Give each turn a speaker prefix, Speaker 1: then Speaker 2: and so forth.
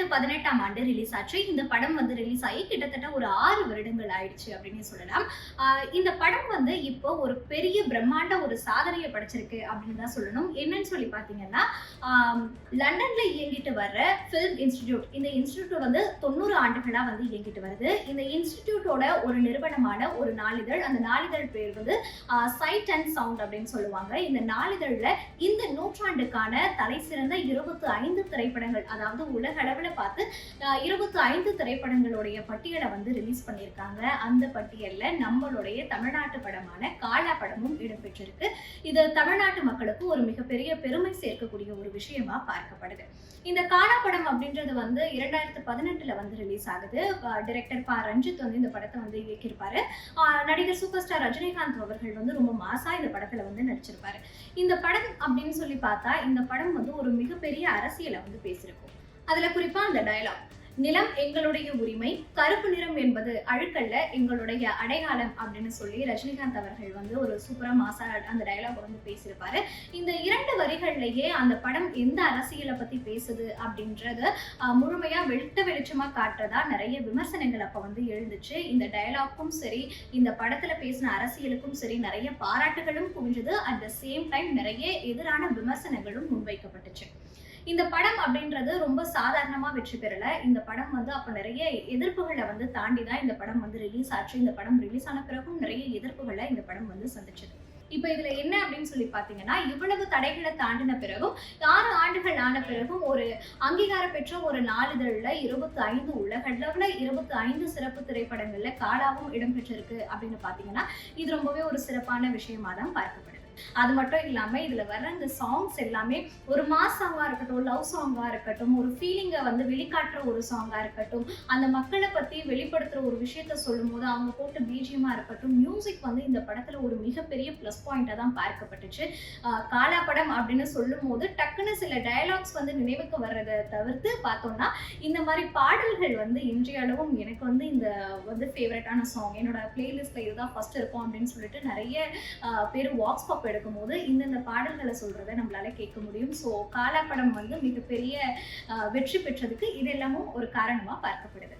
Speaker 1: 2018ஆம் ஆண்டு ரிலீஸ் ஆச்சு. இந்த படம் வந்து ரிலீஸ் ஆகி கிட்டத்தட்ட ஒரு 6 வருடங்கள் ஆயிடுச்சு அப்படின்னு சொல்லலாம். இந்த படம் வந்து இப்போ ஒரு பெரிய பிரம்மாண்ட ஒரு சாதனையை படைச்சிருக்கு அப்படின்னு தான் சொல்லணும். என்னன்னு சொல்லி பார்த்தீங்கன்னா, லண்டன்ல இயங்கிட்டு வர்ற ஃபிலிம் இன்ஸ்டிடியூட். இந்த இன்ஸ்டிடியூட் வந்து 90 ஆண்டுகளா வந்து இயங்கிட்டு வருது. இந்த இன்ஸ்டிடியூட்டோட ஒரு நிறுவனமான ஒரு நாளிதழ், அந்த நாளிதழ் பேர் வந்து சைட் அண்ட் சவுண்ட் அப்படின்னு சொல்லுவாங்க. இந்த நாளிதழ்ல இந்த நூற்றாண்டுக்கான தலை சிறந்த 25 திரைப்படங்கள், அதாவது உலக அளவுல பார்த்து 25 திரைப்படங்களுடைய பட்டியலை வந்து ரிலீஸ் பண்ணியிருக்காங்க. அந்த பட்டியல்ல நம்மளுடைய தமிழ்நாட்டு படமான காலா படமும் இடம்பெற்றிருக்கு. இது தமிழ்நாட்டு மக்களுக்கு ஒரு மிகப்பெரிய பெருமை சேர்க்கக்கூடிய ஒரு விஷயமா பார்க்கப்படுது. இந்த காலா படம் அப்படின்றது வந்து 2018ல வந்து ரிலீஸ் ஆகுது. டைரக்டர் ப. ரஞ்சித் வந்து இந்த படத்தை வந்து இயக்கியிருப்பாரு. நடிகர் சூப்பர் ஸ்டார் ரஜினிகாந்த் அவர்கள் வந்து ரொம்ப மாசா இந்த படத்துல வந்து நடிச்சிருப்பாரு. இந்த படம் அப்படின்னு சொல்லி பார்த்தா, இந்த படம் வந்து ஒரு மிகப்பெரிய அரசியலை வந்து பேசியிருக்கும். அதுல குறிப்பா அந்த டயலாக், நிலம் எங்களுடைய உரிமை, கருப்பு நிறம் என்பது அழுக்கல்ல, எங்களுடைய அடையாளம் அப்படின்னு சொல்லி ரஜினிகாந்த் அவர்கள் வந்து ஒரு சூப்பரா மாசா அந்த டயலாக் வந்து பேசியிருப்பாரு. இந்த 2 வரிகள்லயே அந்த படம் எந்த அரசியலை பத்தி பேசுது அப்படின்றத முழுமையா வெளிச்சமா காட்டுறதா நிறைய விமர்சனங்கள் அப்ப வந்து எழுந்துச்சு. இந்த டயலாக்கும் சரி, இந்த படத்துல பேசின அரசியலுக்கும் சரி நிறைய பாராட்டுகளும் குவிஞ்சது. அட் த சேம் டைம் நிறைய எதிரான விமர்சனங்களும் முன்வைக்கப்பட்டுச்சு. இந்த படம் அப்படின்றது ரொம்ப சாதாரணமா வெற்றி பெறல. இந்த படம் வந்து அப்ப நிறைய எதிர்ப்புகளை வந்து தாண்டிதான் இந்த படம் வந்து ரிலீஸ் ஆச்சு. இந்த படம் ரிலீஸ் ஆன பிறகும் நிறைய எதிர்ப்புகளை இந்த படம் வந்து சந்திச்சது. இப்ப இதுல என்ன அப்படின்னு சொல்லி பாத்தீங்கன்னா, இவ்வளவு தடைகளை தாண்டின பிறகும் 6 ஆண்டுகள் ஆன பிறகும் ஒரு அங்கீகாரம் பெற்ற ஒரு நாளிதழ்ல 25 உலக அளவுல 25 சிறப்பு திரைப்படங்கள்ல காலாவும் இடம்பெற்றிருக்கு அப்படின்னு பாத்தீங்கன்னா, இது ரொம்பவே ஒரு சிறப்பான விஷயமா தான் பார்க்கப்படுது. அது மட்டும் இல்லாம இதுல வர்ற இந்த சாங்ஸ் எல்லாமே ஒரு மாஸ் சாங்கா இருக்கட்டும், லவ் சாங்கா இருக்கட்டும், ஒரு ஃபீலிங்கை வந்து வெளிக்காட்டுற ஒரு சாங்கா இருக்கட்டும், அந்த மக்களை பத்தி வெளிப்படுத்துற ஒரு விஷயத்த சொல்லும் போது அவங்க போட்ட பிஜிஎம்மா இருக்கட்டும், மியூசிக் வந்து இந்த படத்துல ஒரு மிகப்பெரிய பிளஸ் பாயிண்டா தான் பார்க்கப்பட்டுச்சு. காலா படம் அப்படின்னு சொல்லும் போது டக்குன்னு சில டயலாக்ஸ் வந்து நினைவுக்கு வர்றதை தவிர்த்து பார்த்தோம்னா, இந்த மாதிரி பாடல்கள் வந்து இன்றைய அளவும் எனக்கு வந்து இந்த வந்து ஃபேவரட்டான சாங், என்னோட பிளேலிஸ்ட்ல இதுதான் ஃபர்ஸ்ட் இருக்கும் அப்படின்னு சொல்லிட்டு நிறைய பேர் வாக்ஸ் பாப் எடுக்கும்போது இந்தந்த பாடல்களை சொல்றதை நம்மளால கேட்க முடியும். ஸோ காலா படம் வந்து மிகப்பெரிய வெற்றி பெற்றதுக்கு இது எல்லாமும் ஒரு காரணமா பார்க்கப்படுது.